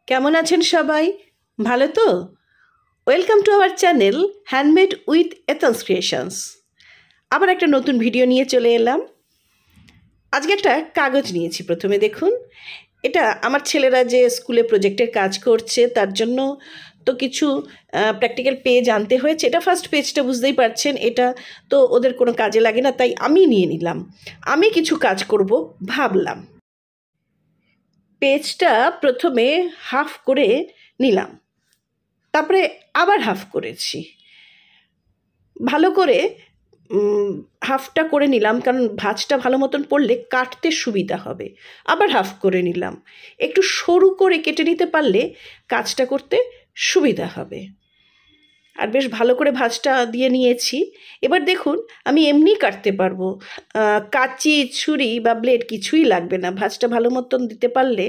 কেমন আছেন সবাই? ভালো তো? Welcome to our channel handmade with Ethans creations. আবার একটা নতুন ভিডিও নিয়ে চলে এলাম। আজকে একটা কাগজ নিয়েছি। প্রথমে দেখুন, এটা আমার ছেলেরা যে স্কুলে প্রজেক্টের কাজ করছে তার জন্য তো কিছু প্র্যাকটিক্যাল পেজ আনতে হয়েছে। এটা ফার্স্ট পেজটা বুঝতেই পারছেন, এটা তো ওদের কোনো কাজে লাগে না, তাই আমি নিয়ে নিলাম। আমি কিছু কাজ করব ভাবলাম। পেজটা প্রথমে হাফ করে নিলাম, তারপরে আবার হাফ করেছি। ভালো করে হাফটা করে নিলাম, কারণ ভাঁজটা ভালো মতন পড়লে কাটতে সুবিধা হবে। আবার হাফ করে নিলাম। একটু সরু করে কেটে নিতে পারলে কাজটা করতে সুবিধা হবে। আর বেশ ভালো করে ভাঁজটা দিয়ে নিয়েছি। এবার দেখুন, আমি এমনি কাটতে পারবো, কাঁচি ছুরি বা ব্লেড কিছুই লাগবে না। ভাঁজটা ভালো মতন দিতে পারলে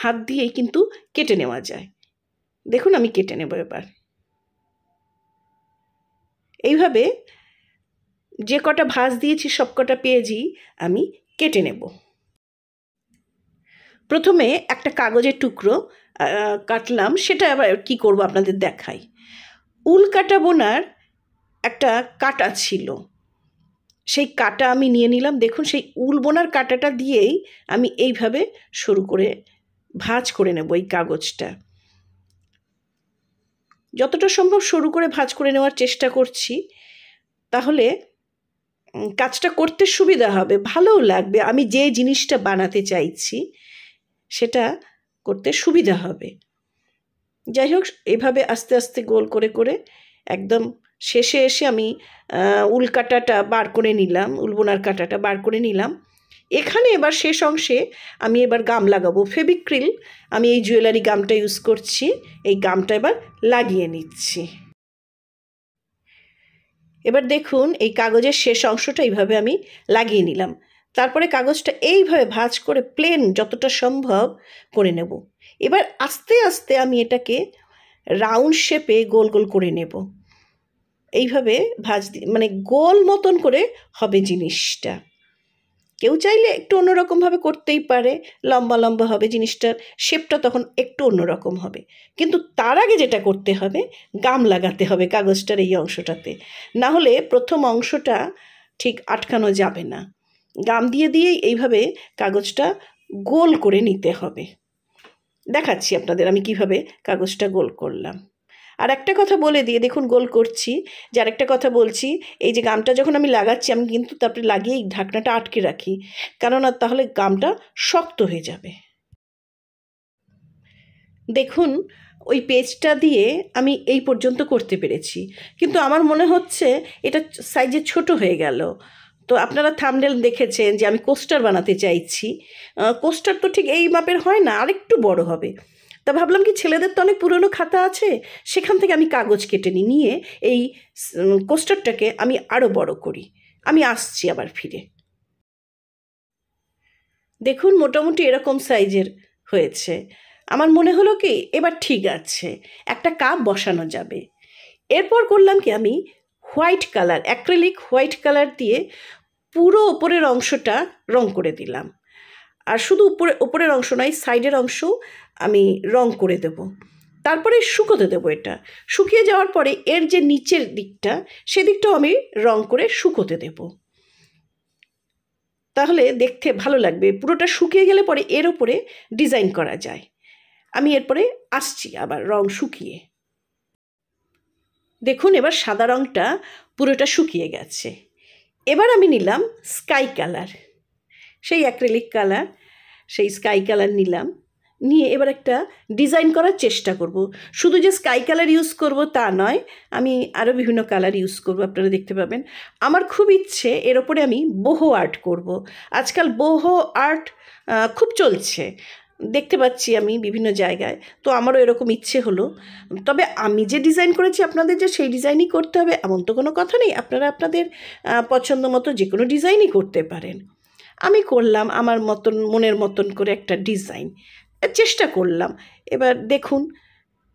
হাত দিয়েই কিন্তু কেটে নেওয়া যায়। দেখুন, আমি কেটে নেব এবার। এইভাবে যে কটা ভাঁজ দিয়েছি সব কটা পেজই আমি কেটে নেব। প্রথমে একটা কাগজের টুকরো কাটলাম, সেটা আবার কি করব আপনাদের দেখাই। উল কাটা বোনার একটা কাটা ছিল, সেই কাটা আমি নিয়ে নিলাম। দেখুন, সেই উল বোনার কাটাটা দিয়েই আমি এইভাবে শুরু করে ভাঁজ করে নেব এই কাগজটা। যতটা সম্ভব সরু করে ভাঁজ করে নেওয়ার চেষ্টা করছি, তাহলে কাজটা করতে সুবিধা হবে, ভালোও লাগবে। আমি যে জিনিসটা বানাতে চাইছি সেটা করতে সুবিধা হবে। যাই হোক, এভাবে আস্তে আস্তে গোল করে করে একদম শেষে এসে আমি উল কাটাটা বার করে নিলাম, উলবোনার কাটাটা বার করে নিলাম। এখানে এবার শেষ অংশে আমি এবার গাম লাগাবো। ফেভিক্রিল, আমি এই জুয়েলারি গামটা ইউজ করছি। এই গামটা এবার লাগিয়ে নিচ্ছি। এবার দেখুন, এই কাগজের শেষ অংশটা এইভাবে আমি লাগিয়ে নিলাম। তারপরে কাগজটা এইভাবে ভাঁজ করে প্লেন যতটা সম্ভব করে নেব। এবার আস্তে আস্তে আমি এটাকে রাউন্ড শেপে গোল গোল করে নেব। এইভাবে মানে গোল মতন করে হবে জিনিসটা। কেউ চাইলে একটু অন্যরকমভাবে করতেই পারে, লম্বা লম্বা হবে জিনিসটার শেপটা, তখন একটু অন্যরকম হবে। কিন্তু তার আগে যেটা করতে হবে, গাম লাগাতে হবে কাগজটার এই অংশটাতে, না হলে প্রথম অংশটা ঠিক আটকানো যাবে না। গাম দিয়ে দিয়েই এইভাবে কাগজটা গোল করে নিতে হবে। দেখাচ্ছি আপনাদের আমি কিভাবে কাগজটা গোল করলাম। আর একটা কথা বলে দিয়ে, দেখুন গোল করছি, যে আরেকটা কথা বলছি, এই যে গামটা যখন আমি লাগাচ্ছি আমি কিন্তু তারপরে লাগিয়ে এই ঢাকনাটা আটকে রাখি, কারণ আর তাহলে গামটা শক্ত হয়ে যাবে। দেখুন, ওই পেজটা দিয়ে আমি এই পর্যন্ত করতে পেরেছি, কিন্তু আমার মনে হচ্ছে এটা সাইজে ছোট হয়ে গেল। তো আপনারা থাম্বনেল দেখেছেন যে আমি কোস্টার বানাতে চাইছি। কোস্টার তো ঠিক এই মাপের হয় না, আরেকটু বড় হবে। তা ভাবলাম কি, ছেলেদের তো অনেক পুরনো খাতা আছে, সেখান থেকে আমি কাগজ কেটে নিয়ে এই কোস্টারটাকে আমি আরও বড় করি। আমি আসছি আবার ফিরে। দেখুন, মোটামুটি এরকম সাইজের হয়েছে। আমার মনে হলো কি, এবার ঠিক আছে, একটা কাপ বসানো যাবে। এরপর করলাম কি, আমি white colour, acrylic white colour দিয়ে পুরো ওপরের অংশটা রং করে দিলাম। আর শুধু উপরের অংশ নয়, সাইডের অংশ আমি রং করে দেব। তারপরে শুকোতে দেবো। এটা শুকিয়ে যাওয়ার পরে এর যে নিচের দিকটা, সেদিকটাও আমি রং করে শুকোতে দেব, তাহলে দেখতে ভালো লাগবে। পুরোটা শুকিয়ে গেলে পরে এর ওপরে ডিজাইন করা যায়। আমি এরপরে আসছি আবার রং শুকিয়ে। দেখুন, এবার সাদা রংটা পুরোটা শুকিয়ে গেছে। এবার আমি নিলাম স্কাই কালার, সেই অ্যাক্রিলিক কালার, সেই স্কাই কালার নিলাম। নিয়ে এবার একটা ডিজাইন করার চেষ্টা করব। শুধু যে স্কাই কালার ইউজ করব তা নয়, আমি আরও বিভিন্ন কালার ইউজ করব, আপনারা দেখতে পাবেন। আমার খুব ইচ্ছে এর ওপরে আমি বোহো আর্ট করব। আজকাল বোহো আর্ট খুব চলছে, দেখতে পাচ্ছি আমি বিভিন্ন জায়গায়। তো আমারও এরকম ইচ্ছে হলো। তবে আমি যে ডিজাইন করেছি আপনাদের যে সেই ডিজাইনই করতে হবে এমন তো কোনো কথা নেই। আপনারা আপনাদের পছন্দ মতো যে কোনো ডিজাইনই করতে পারেন। আমি করলাম আমার মতন, মনের মতন করে একটা ডিজাইন চেষ্টা করলাম। এবার দেখুন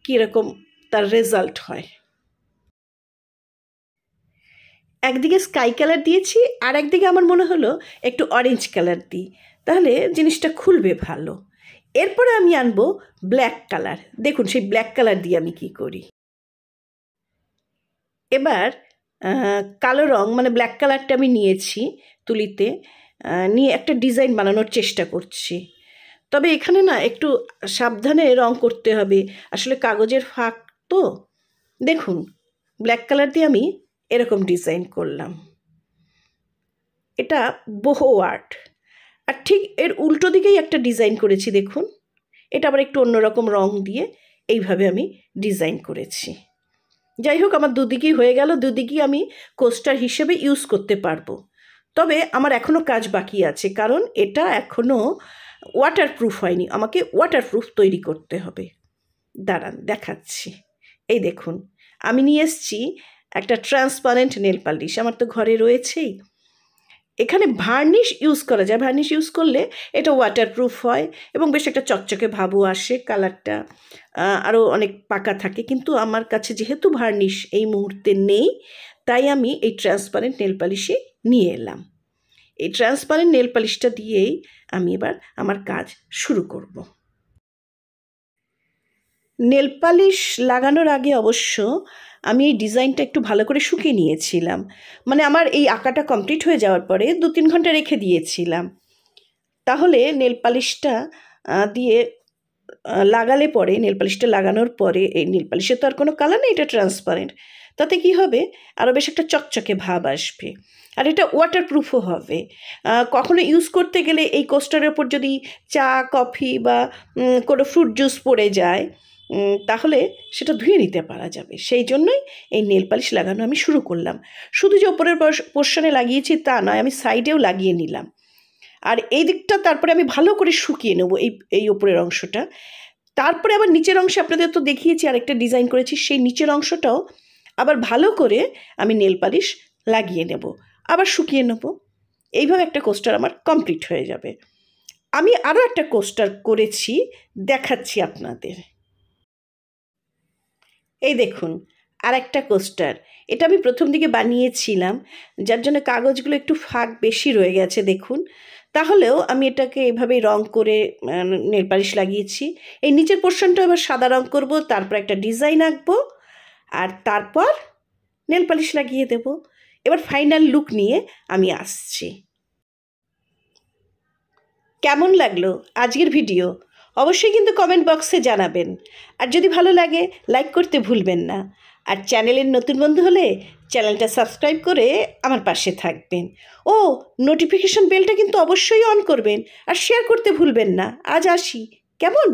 কীরকম তার রেজাল্ট হয়। একদিকে স্কাই কালার দিয়েছি, আর একদিকে আমার মনে হলো একটু অরেঞ্জ কালার দিই, তাহলে জিনিসটা খুলবে ভালো। এরপরে আমি আনবো ব্ল্যাক কালার। দেখুন সেই ব্ল্যাক কালার দিয়ে আমি কি করি। এবার কালো রং মানে ব্ল্যাক কালারটা আমি নিয়েছি তুলিতে, নিয়ে একটা ডিজাইন বানানোর চেষ্টা করছি। তবে এখানে না একটু সাবধানে রং করতে হবে, আসলে কাগজের ফাঁক তো। দেখুন ব্ল্যাক কালার দিয়ে আমি এরকম ডিজাইন করলাম, এটা বহু আর্ট। আর ঠিক এর উল্টো দিকেই একটা ডিজাইন করেছি, দেখুন এটা আবার একটু অন্যরকম রং দিয়ে এইভাবে আমি ডিজাইন করেছি। যাই হোক, আমার দুদিকেই হয়ে গেল, দুদিকেই আমি কোস্টার হিসেবে ইউজ করতে পারবো। তবে আমার এখনও কাজ বাকি আছে, কারণ এটা এখনও ওয়াটারপ্রুফ হয়নি, আমাকে ওয়াটারপ্রুফ তৈরি করতে হবে। দাঁড়ান দেখাচ্ছি। এই দেখুন আমি নিয়ে এসেছি একটা ট্রান্সপারেন্ট নেল পালিশ, আমার তো ঘরে রয়েছেই। এখানে ভার্নিশ ইউজ করা যায়, ভার্নিশ ইউজ করলে এটা ওয়াটারপ্রুফ হয় এবং বেশ একটা চকচকে ভাবও আসে, কালারটা আরও অনেক পাকা থাকে। কিন্তু আমার কাছে যেহেতু ভার্নিশ এই মুহূর্তে নেই, তাই আমি এই ট্রান্সপারেন্ট নেল পালিশে নিয়ে এলাম। এই ট্রান্সপারেন্ট নেল পালিশটা দিয়েই আমি এবার আমার কাজ শুরু করব। নেল পালিশ লাগানোর আগে অবশ্য আমি এই ডিজাইনটা একটু ভালো করে শুকিয়ে নিয়েছিলাম, মানে আমার এই আঁকাটা কমপ্লিট হয়ে যাওয়ার পরে 2-3 ঘন্টা রেখে দিয়েছিলাম। তাহলে নেল পালিশটা দিয়ে লাগালে পরে, নেল পালিশটা লাগানোর পরে, এই নেল পালিশের তো আর কোনো কালার নেই, এটা ট্রান্সপারেন্ট, তাতে কি হবে আরও বেশ একটা চকচকে ভাব আসবে, আর এটা ওয়াটারপ্রুফও হবে। কখনো ইউজ করতে গেলে এই কোস্টারের ওপর যদি চা কফি বা কোনো ফ্রুট জুস পড়ে যায়, তাহলে সেটা ধুয়ে নিতে পারা যাবে। সেই জন্যই এই নেল পালিশ লাগানো আমি শুরু করলাম। শুধু যে ওপরের পোর্শনে লাগিয়েছি তা নয়, আমি সাইডেও লাগিয়ে নিলাম। আর এই দিকটা তারপরে আমি ভালো করে শুকিয়ে নেব, এই ওপরের অংশটা। তারপরে আবার নিচের অংশে আপনাদের তো দেখিয়েছি আরেকটা ডিজাইন করেছি, সেই নিচের অংশটাও আবার ভালো করে আমি নেল পালিশ লাগিয়ে নেব, আবার শুকিয়ে নেব। এইভাবে একটা কোস্টার আমার কমপ্লিট হয়ে যাবে। আমি আরও একটা কোস্টার করেছি, দেখাচ্ছি আপনাদের। এই দেখুন আর একটা কোস্টার, এটা আমি প্রথম দিকে বানিয়েছিলাম, যার জন্য কাগজগুলো একটু ফাঁক বেশি রয়ে গেছে দেখুন। তাহলেও আমি এটাকে এভাবেই রং করে নেল পালিশ লাগিয়েছি। এই নিচের পোর্শনটা এবার সাদা রং করব, তারপর একটা ডিজাইন আঁকবো, আর তারপর নেল পালিশ লাগিয়ে দেব। এবার ফাইনাল লুক নিয়ে আমি আসছি। কেমন লাগলো আজকের ভিডিও অবশ্যই কিন্তু কমেন্ট বক্সে জানাবেন, আর যদি ভালো লাগে লাইক করতে ভুলবেন না। আর চ্যানেলের নতুন বন্ধু হলে চ্যানেলটা সাবস্ক্রাইব করে আমার পাশে থাকবেন। ও নোটিফিকেশন বেলটা কিন্তু অবশ্যই অন করবেন, আর শেয়ার করতে ভুলবেন না। আজ আসি, কেমন?